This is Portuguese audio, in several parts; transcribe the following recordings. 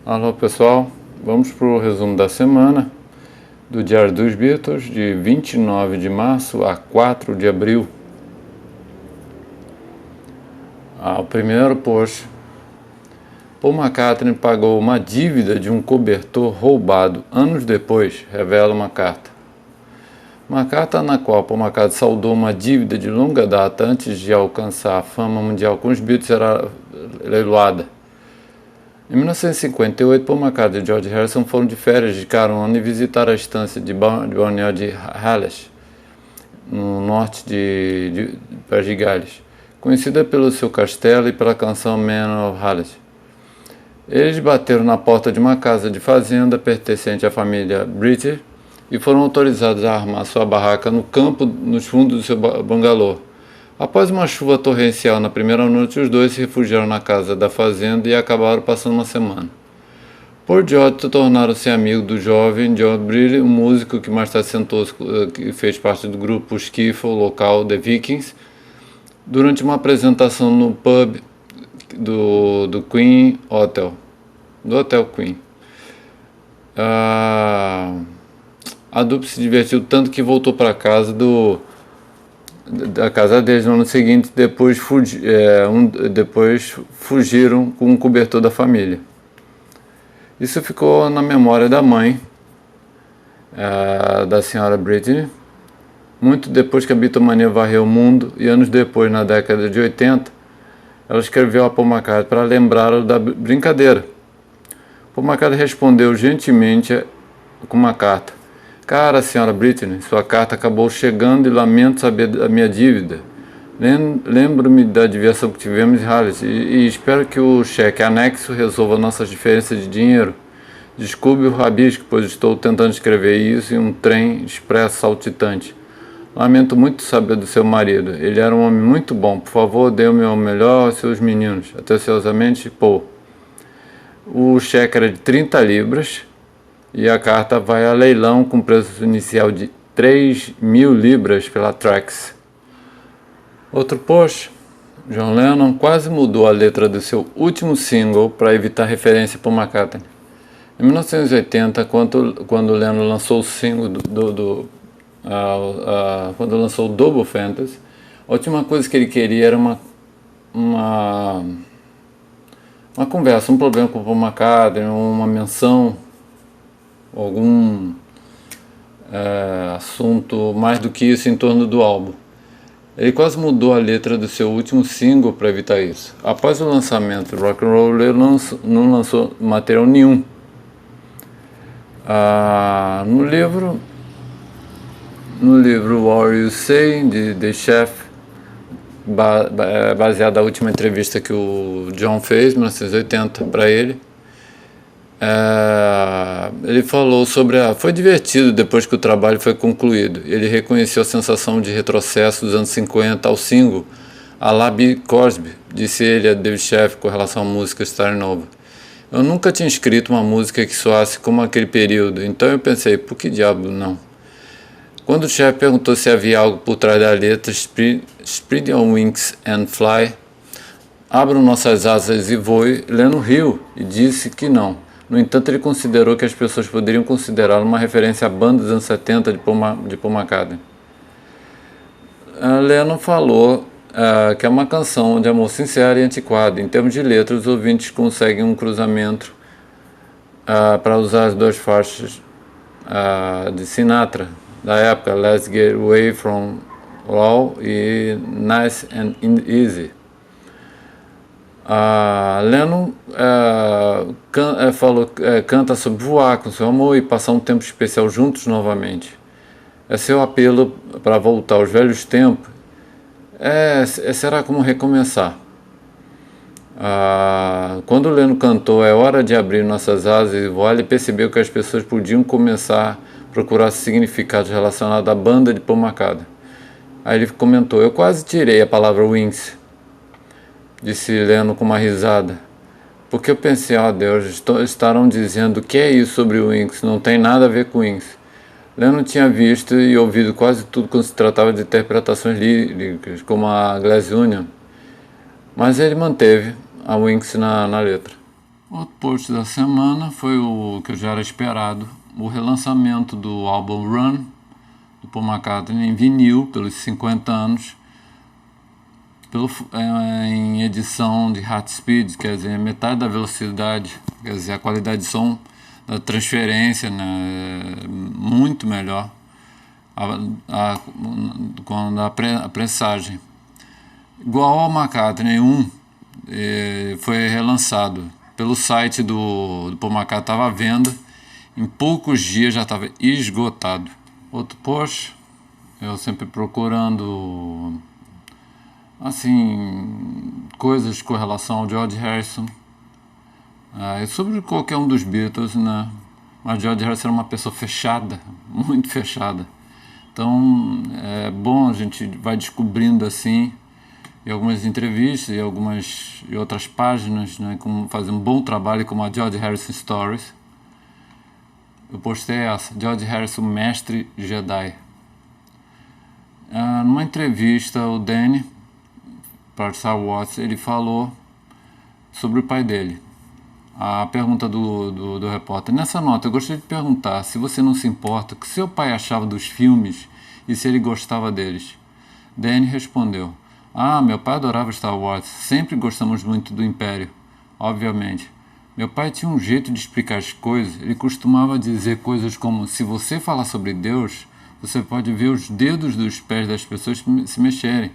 Alô pessoal, vamos para o resumo da semana do Diário dos Beatles, de 29 de março a 4 de abril. O primeiro post: Paul McCartney pagou uma dívida de um cobertor roubado anos depois, revela uma carta. Uma carta na qual Paul McCartney saldou uma dívida de longa data antes de alcançar a fama mundial com os Beatles era leiloada. Em 1958, Paul McCartney e George Harrison foram de férias de carona e visitaram a estância de balneário de Hales, no norte de País de Gales, conhecida pelo seu castelo e pela canção Man of Hales. Eles bateram na porta de uma casa de fazenda pertencente à família Bridger e foram autorizados a armar sua barraca no campo nos fundos do seu bangalô. Após uma chuva torrencial na primeira noite, os dois se refugiaram na casa da fazenda e acabaram passando uma semana. Por George, tornaram-se amigos do jovem John Bridger, um músico que mais tarde que fez parte do grupo skiffle local The Vikings, durante uma apresentação no pub do Queen Hotel, do Hotel Queen. A dupla se divertiu tanto que voltou para casa da casa deles no ano seguinte, depois fugiram com um cobertor da família. Isso ficou na memória da mãe da senhora Britney, muito depois que a Beatlemania varreu o mundo, e anos depois, na década de 80, ela escreveu a Paul McCartney para lembrá-lo da brincadeira. Paul McCartney respondeu gentilmente com uma carta: Cara, senhora Britney, sua carta acabou chegando e lamento saber da minha dívida. Lembro-me da diversão que tivemos em Hales e espero que o cheque anexo resolva nossas diferenças de dinheiro. Desculpe o rabisco, pois estou tentando escrever isso em um trem expresso saltitante. Lamento muito saber do seu marido. Ele era um homem muito bom. Por favor, dê o meu melhor aos seus meninos. Atenciosamente, Paul. O cheque era de 30 libras e a carta vai a leilão com preço inicial de 3.000 libras pela Trax. Outro post: John Lennon quase mudou a letra do seu último single para evitar referência a Paul McCartney. Em 1980, quando Lennon lançou o single quando lançou o Double Fantasy, a última coisa que ele queria era uma conversa, um problema com o Paul McCartney, uma menção, algum assunto mais do que isso em torno do álbum. Ele quase mudou a letra do seu último single para evitar isso. Após o lançamento do Rock and Roll, ele não lançou material nenhum. No livro What You Say, de The Chef, baseado na última entrevista que o John fez em 1980 para ele, ele falou sobre foi divertido depois que o trabalho foi concluído. Ele reconheceu a sensação de retrocesso dos anos 50 ao single a la Bill Cosby, disse ele a David Chef com relação à música Starting Over. Eu nunca tinha escrito uma música que soasse como aquele período, então eu pensei, por que diabo não? Quando o chefe perguntou se havia algo por trás da letra Spread your wings and fly, abram nossas asas e voe, Lennon riu e disse que não. No entanto, ele considerou que as pessoas poderiam considerá-lo uma referência à banda dos anos 70 de Paul McCartney. Lennon falou que é uma canção de amor sincero e antiquado. Em termos de letra, os ouvintes conseguem um cruzamento para usar as duas faixas de Sinatra da época, Let's Get Away From All e Nice and Easy. Lennon canta sobre voar com seu amor e passar um tempo especial juntos novamente. É seu apelo para voltar aos velhos tempos. Será como recomeçar. Quando Lennon cantou É hora de abrir nossas asas e voar, ele percebeu que as pessoas podiam começar a procurar significados relacionados à banda de Paul McCartney. Aí ele comentou: eu quase tirei a palavra wings, disse Lennon com uma risada, porque eu pensei, Deus, estarão dizendo que é isso sobre o Wings, não tem nada a ver com Wings. Lennon tinha visto e ouvido quase tudo quando se tratava de interpretações líricas, como a Glass Union, mas ele manteve a Wings na letra. Outro post da semana foi o que já era esperado, o relançamento do álbum Run, do Paul McCartney, em vinil, pelos 50 anos, em edição de High Speed, quer dizer, metade da velocidade, quer dizer, a qualidade de som da transferência, né, é muito melhor quando a pressagem. Igual ao McCartney 1, foi relançado pelo site do Paul McCartney, estava à venda, em poucos dias já estava esgotado. Outro post, eu sempre procurando assim coisas com relação ao George Harrison, e sobre qualquer um dos Beatles, né? Mas George Harrison era uma pessoa fechada, muito fechada. Então é bom, a gente vai descobrindo assim, em algumas entrevistas e outras páginas, né, como fazer um bom trabalho, como a George Harrison Stories. Eu postei essa, George Harrison, mestre Jedi. Numa entrevista, o Danny, para Star Wars, ele falou sobre o pai dele. A pergunta do repórter: nessa nota, eu gostaria de perguntar se você não se importa o que seu pai achava dos filmes e se ele gostava deles. Danny respondeu: meu pai adorava Star Wars, sempre gostamos muito do Império, obviamente. Meu pai tinha um jeito de explicar as coisas, ele costumava dizer coisas como: se você falar sobre Deus, você pode ver os dedos dos pés das pessoas se mexerem.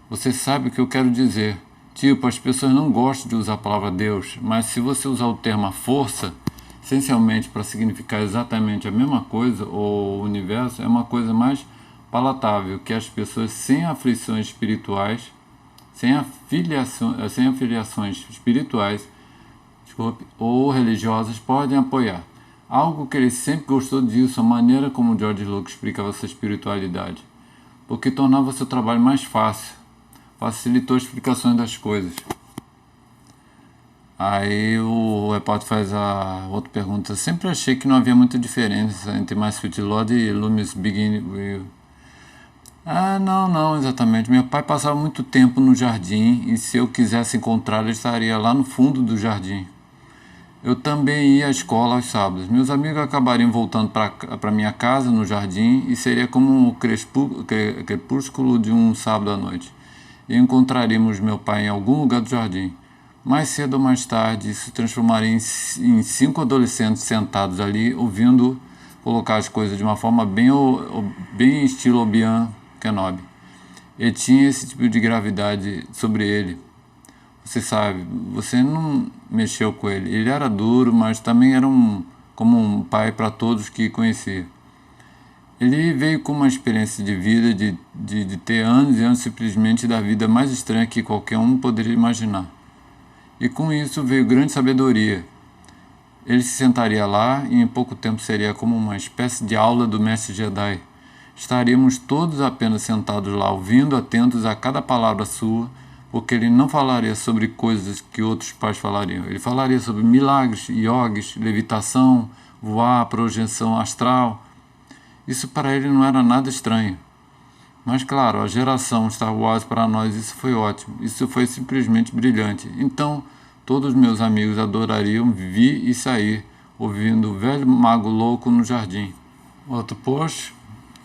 Você sabe o que eu quero dizer. Tipo, as pessoas não gostam de usar a palavra Deus, mas se você usar o termo a força, essencialmente para significar exatamente a mesma coisa, ou o universo, é uma coisa mais palatável, que as pessoas sem aflições espirituais, sem afiliações espirituais, ou religiosas, podem apoiar. Algo que ele sempre gostou disso, a maneira como George Lucas explicava essa espiritualidade, porque tornava seu trabalho mais fácil, facilitou a explicação das coisas. Aí o repórter faz a outra pergunta: sempre achei que não havia muita diferença entre My Sweet Lord e Lumi's Begin With. Não, exatamente. Meu pai passava muito tempo no jardim e se eu quisesse encontrá-lo, ele estaria lá no fundo do jardim. Eu também ia à escola aos sábados. Meus amigos acabariam voltando para minha casa no jardim e seria como o crepúsculo de um sábado à noite. E encontraríamos meu pai em algum lugar do jardim. Mais cedo ou mais tarde, isso se transformaria em 5 adolescentes sentados ali, ouvindo colocar as coisas de uma forma bem estilo Obi-Wan Kenobi. Ele tinha esse tipo de gravidade sobre ele. Você sabe, você não mexeu com ele. Ele era duro, mas também era como um pai para todos que conhecia. Ele veio com uma experiência de vida, de ter anos e anos simplesmente da vida mais estranha que qualquer um poderia imaginar. E com isso veio grande sabedoria. Ele se sentaria lá e em pouco tempo seria como uma espécie de aula do mestre Jedi. Estaríamos todos apenas sentados lá, ouvindo, atentos a cada palavra sua, porque ele não falaria sobre coisas que outros pais falariam. Ele falaria sobre milagres, yogis, levitação, voar, projeção astral. Isso para ele não era nada estranho. Mas claro, a geração Star Wars para nós isso foi ótimo. Isso foi simplesmente brilhante. Então, todos meus amigos adorariam vir e sair, ouvindo o velho mago louco no jardim. Outro post,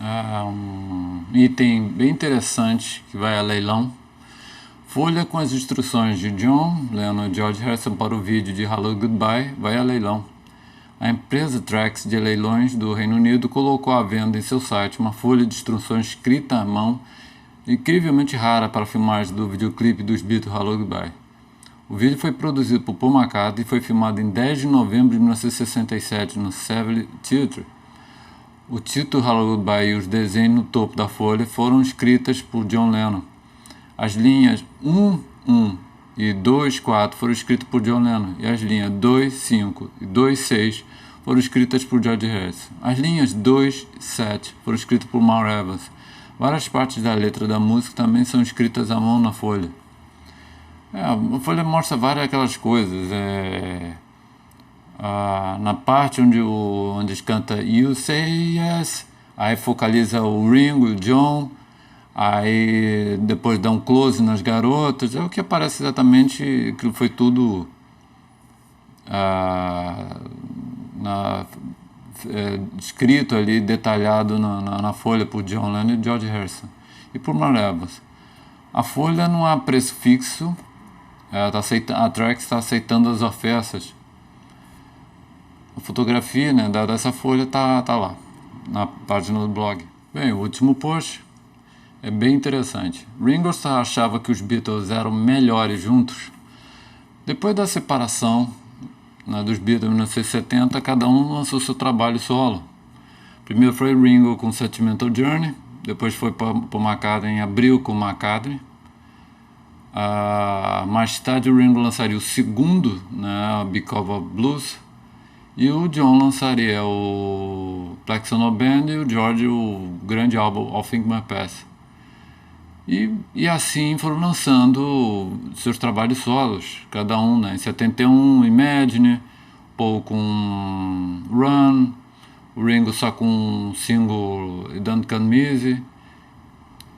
um item bem interessante que vai a leilão. Folha com as instruções de John Lennon e George Harrison para o vídeo de Hello Goodbye vai a leilão. A empresa Trax de leilões do Reino Unido colocou à venda em seu site uma folha de instruções escrita à mão, incrivelmente rara para a filmagem do videoclipe dos Beatles Hello Goodbye. O vídeo foi produzido por Paul McCartney e foi filmado em 10 de novembro de 1967 no Savile Theatre. O título Hello Goodbye e os desenhos no topo da folha foram escritas por John Lennon. As linhas 1, 1 e 2, 4 foram escritas por John Lennon e as linhas 2, 5 e 2, 6 foram escritas por George Harrison. As linhas 2, 7 foram escritas por Mal Evans. Várias partes da letra da música também são escritas à mão na folha. A folha mostra várias aquelas coisas. Na parte onde eles cantam You Say Yes, aí focaliza o Ringo, o John. Aí depois dá um close nas garotas, é o que aparece exatamente, que foi tudo escrito ali, detalhado na folha por John Lennon e George Harrison e por Mark Evans. A folha não há preço fixo, a Trax está aceitando as ofertas. A fotografia, né, dessa folha tá lá na página do blog. Bem, o último post é bem interessante. Ringo Starr achava que os Beatles eram melhores juntos. Depois da separação, né, dos Beatles em 1970, cada um lançou seu trabalho solo. Primeiro foi Ringo com Sentimental Journey, depois foi para McCartney em abril com McCartney. Mais tarde o Ringo lançaria o segundo, né, Because of Blues, e o John lançaria o Black Sabbath Band e o George o grande álbum All Things Must Pass. E assim foram lançando seus trabalhos solos, cada um, né? Em 71, Imagine, Paul com Run, o Ringo só com um single Don't Come Easy,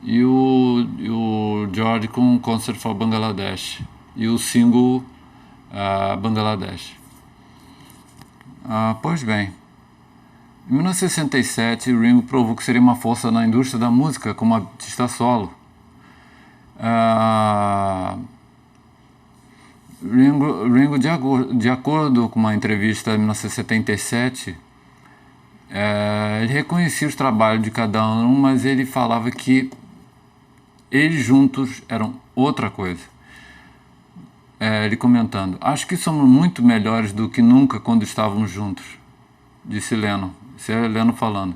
e o George com Concert for Bangladesh, e o single Bangladesh. Pois bem, em 1967, Ringo provou que seria uma força na indústria da música como artista solo. Ringo, de acordo com uma entrevista em 1977, ele reconhecia os trabalhos de cada um, mas ele falava que eles juntos eram outra coisa. Ele comentando: acho que somos muito melhores do que nunca quando estávamos juntos, disse Lennon. Isso é Lennon falando.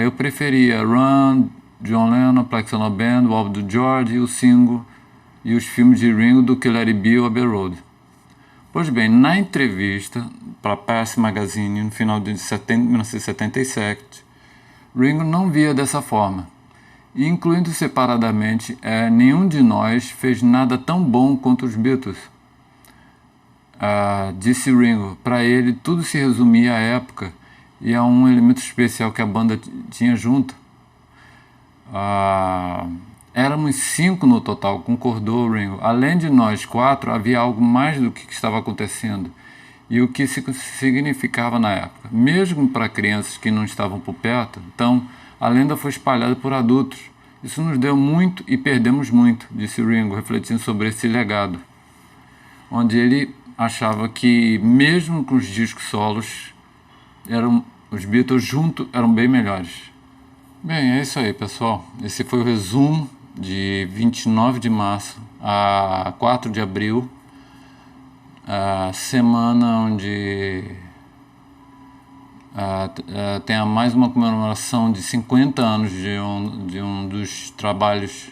Eu preferia Run, John Lennon, Black Sabbath Band, o álbum do George, o single e os filmes de Ringo do que Let It Be ou Abbey Road. Pois bem, na entrevista para Pass Magazine no final de 1977, Ringo não via dessa forma. Incluindo separadamente, nenhum de nós fez nada tão bom quanto os Beatles. Disse Ringo. Para ele, tudo se resumia à época e a um elemento especial que a banda tinha junto. Éramos 5 no total, concordou Ringo. Além de nós 4, havia algo mais do que estava acontecendo e o que significava na época. Mesmo para crianças que não estavam por perto, então a lenda foi espalhada por adultos. Isso nos deu muito e perdemos muito, disse Ringo, refletindo sobre esse legado, onde ele achava que, mesmo com os discos solos, os Beatles juntos eram bem melhores. Bem, é isso aí, pessoal. Esse foi o resumo de 29 de março a 4 de abril, a semana onde tem mais uma comemoração de 50 anos de um dos trabalhos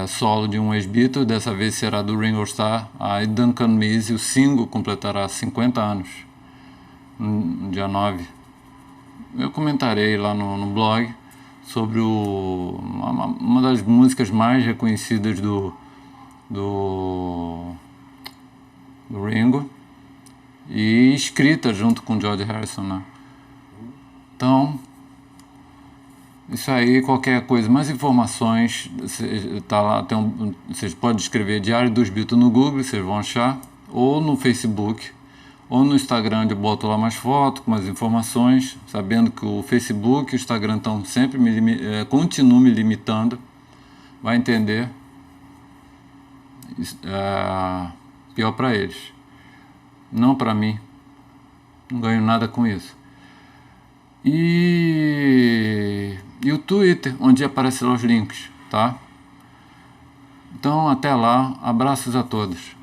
solo de um ex-Beatle. Dessa vez será do Ringo Starr. A Duncan Mise, o single, completará 50 anos no dia 9. Eu comentarei lá no blog sobre uma das músicas mais reconhecidas do Ringo, e escrita junto com George Harrison, né? Então, isso aí. Qualquer coisa, mais informações, tá lá, vocês podem escrever Diário dos Beatles no Google, vocês vão achar, ou no Facebook, ou no Instagram, onde eu boto lá mais fotos, com mais informações, sabendo que o Facebook e o Instagram estão sempre continuam me limitando, vai entender, pior para eles. Não para mim, não ganho nada com isso. E o Twitter, onde aparecem lá os links, tá? Então, até lá, abraços a todos.